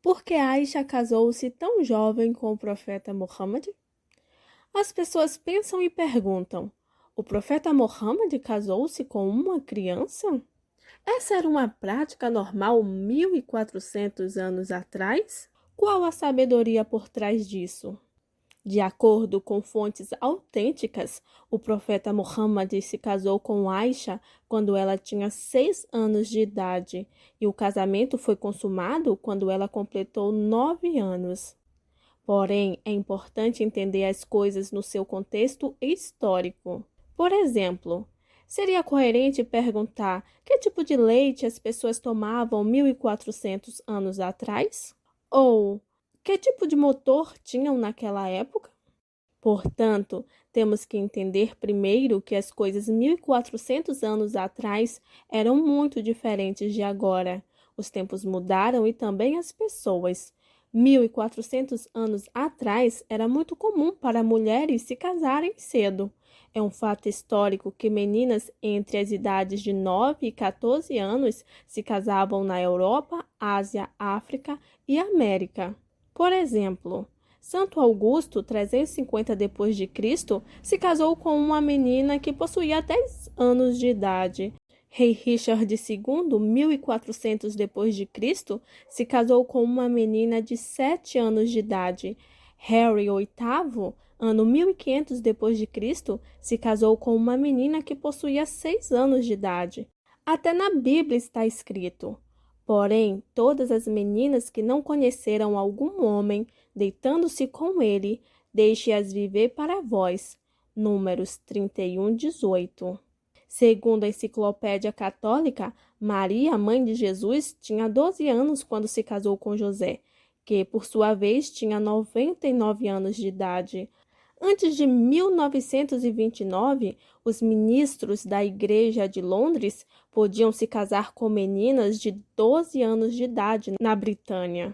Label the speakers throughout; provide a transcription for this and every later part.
Speaker 1: Por que Aisha casou-se tão jovem com o profeta Muhammad? As pessoas pensam e perguntam: o profeta Muhammad casou-se com uma criança? Essa era uma prática normal 1400 anos atrás? Qual a sabedoria por trás disso? De acordo com fontes autênticas, o profeta Muhammad se casou com Aisha quando ela tinha 6 anos de idade e o casamento foi consumado quando ela completou 9 anos. Porém, é importante entender as coisas no seu contexto histórico. Por exemplo, seria coerente perguntar que tipo de leite as pessoas tomavam 1400 anos atrás? Ou que tipo de motor tinham naquela época? Portanto, temos que entender primeiro que as coisas 1400 anos atrás eram muito diferentes de agora. Os tempos mudaram e também as pessoas. 1400 anos atrás era muito comum para mulheres se casarem cedo. É um fato histórico que meninas entre as idades de 9 e 14 anos se casavam na Europa, Ásia, África e América. Por exemplo, Santo Augusto, 350 depois de Cristo, se casou com uma menina que possuía 10 anos de idade. Rei Richard II, 1400 depois de Cristo, se casou com uma menina de 7 anos de idade. Harry VIII, ano 1500 depois de Cristo, se casou com uma menina que possuía 6 anos de idade. Até na Bíblia está escrito: porém, todas as meninas que não conheceram algum homem, deitando-se com ele, deixe-as viver para vós. Números 31, 18. Segundo a Enciclopédia Católica, Maria, mãe de Jesus, tinha 12 anos quando se casou com José, que, por sua vez, tinha 99 anos de idade. Antes de 1929, os ministros da Igreja de Londres podiam se casar com meninas de 12 anos de idade na Britânia.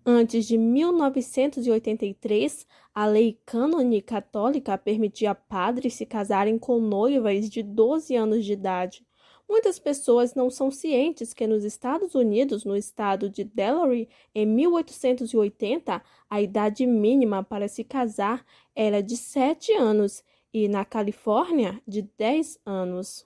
Speaker 1: Antes de 1983, a lei cânone católica permitia padres se casarem com noivas de 12 anos de idade. Muitas pessoas não são cientes que nos Estados Unidos, no estado de Delaware, em 1880, a idade mínima para se casar era de 7 anos e, na Califórnia, de 10 anos.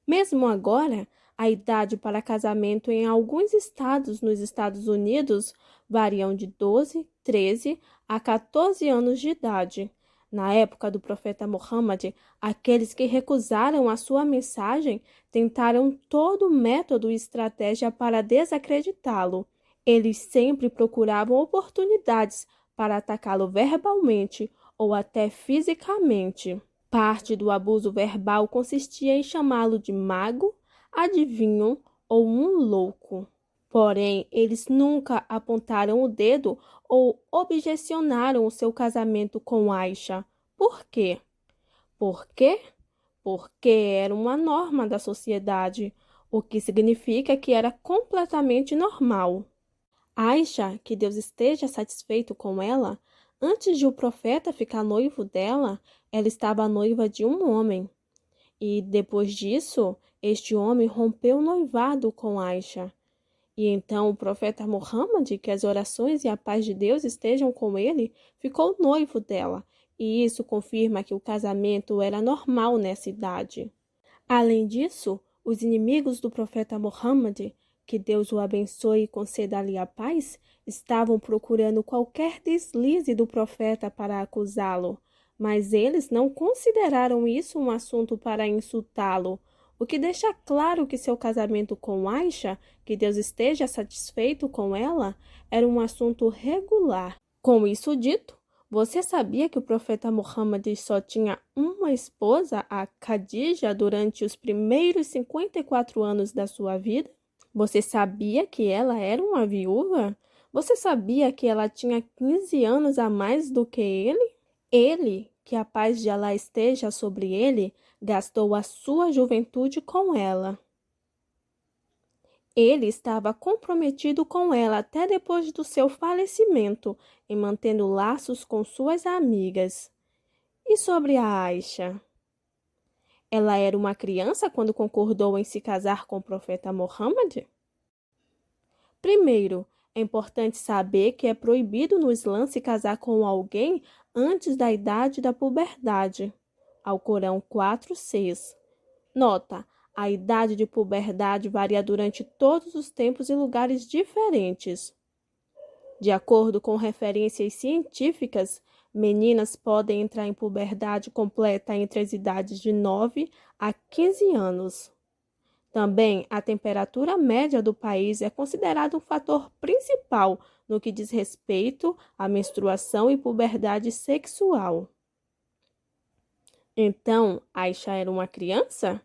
Speaker 1: Mesmo agora, a idade para casamento em alguns estados nos Estados Unidos variam de 12, 13 a 14 anos de idade. Na época do profeta Muhammad, aqueles que recusaram a sua mensagem tentaram todo método e estratégia para desacreditá-lo. Eles sempre procuravam oportunidades para atacá-lo verbalmente ou até fisicamente. Parte do abuso verbal consistia em chamá-lo de mago, adivinho ou um louco. Porém, eles nunca apontaram o dedo ou objecionaram o seu casamento com Aisha. Por quê? Por quê? Porque era uma norma da sociedade, o que significa que era completamente normal. Aisha, que Deus esteja satisfeito com ela, antes de o profeta ficar noivo dela, ela estava noiva de um homem. E depois disso, este homem rompeu o noivado com Aisha. E então o profeta Muhammad, que as orações e a paz de Deus estejam com ele, ficou noivo dela. E isso confirma que o casamento era normal nessa idade. Além disso, os inimigos do profeta Muhammad, que Deus o abençoe e conceda-lhe a paz, estavam procurando qualquer deslize do profeta para acusá-lo, mas eles não consideraram isso um assunto para insultá-lo, o que deixa claro que seu casamento com Aisha, que Deus esteja satisfeito com ela, era um assunto regular. Com isso dito, você sabia que o profeta Muhammad só tinha uma esposa, a Khadija, durante os primeiros 54 anos da sua vida? Você sabia que ela era uma viúva? Você sabia que ela tinha 15 anos a mais do que ele? Ele, que a paz de Alá esteja sobre ele, gastou a sua juventude com ela. Ele estava comprometido com ela até depois do seu falecimento, em mantendo laços com suas amigas. E sobre a Aisha? Ela era uma criança quando concordou em se casar com o profeta Muhammad? Primeiro, É importante saber que é proibido no Islã se casar com alguém antes da idade da puberdade. Alcorão 4:6. Nota: a idade de puberdade varia durante todos os tempos e lugares diferentes. De acordo com referências científicas, meninas podem entrar em puberdade completa entre as idades de 9 a 15 anos. Também, a temperatura média do país é considerada um fator principal no que diz respeito à menstruação e puberdade sexual. Então, Aisha era uma criança?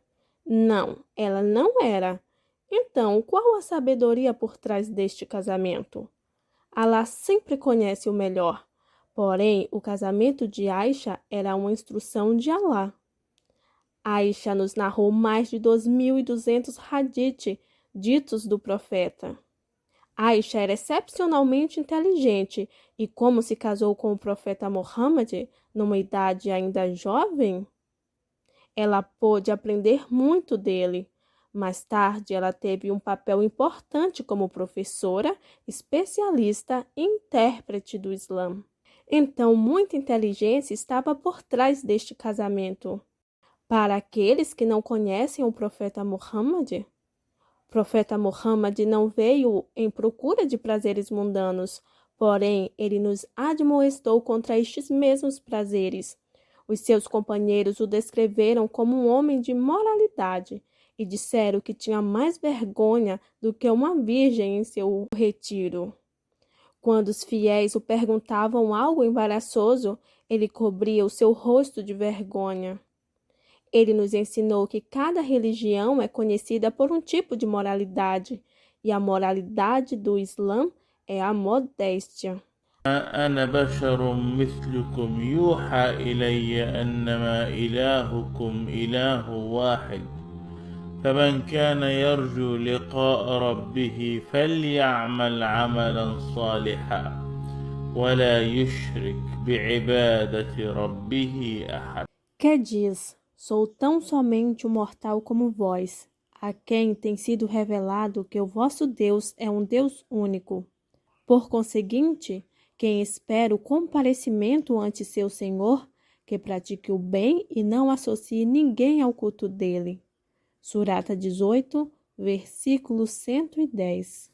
Speaker 1: Não, ela não era. Então, qual a sabedoria por trás deste casamento? Alá sempre conhece o melhor. Porém, o casamento de Aisha era uma instrução de Alá. Aisha nos narrou mais de 2.200 hadith ditos do profeta. Aisha era excepcionalmente inteligente e, como se casou com o profeta Muhammad numa idade ainda jovem, ela pôde aprender muito dele. Mais tarde, ela teve um papel importante como professora, especialista e intérprete do Islã. Então, muita inteligência estava por trás deste casamento. Para aqueles que não conhecem o profeta Muhammad, o profeta Muhammad não veio em procura de prazeres mundanos, porém, ele nos admoestou contra estes mesmos prazeres. Os seus companheiros o descreveram como um homem de moralidade e disseram que tinha mais vergonha do que uma virgem em seu retiro. Quando os fiéis o perguntavam algo embaraçoso, ele cobria o seu rosto de vergonha. Ele nos ensinou que cada religião é conhecida por um tipo de moralidade, e a moralidade do Islã é a modéstia.
Speaker 2: أنا بشر مثلكم يوحى إلي أنما إلهكم إله واحد فمن كان يرجو لقاء ربه فليعمل عملا صالحا ولا يشرك بعبادة ربه أحد.
Speaker 1: Que diz: sou tão somente um mortal como vós, a quem tem sido revelado que o vosso Deus é um Deus único. Por conseguinte, quem espera o comparecimento ante seu Senhor, que pratique o bem e não associe ninguém ao culto dele. Surata 18, versículo 110.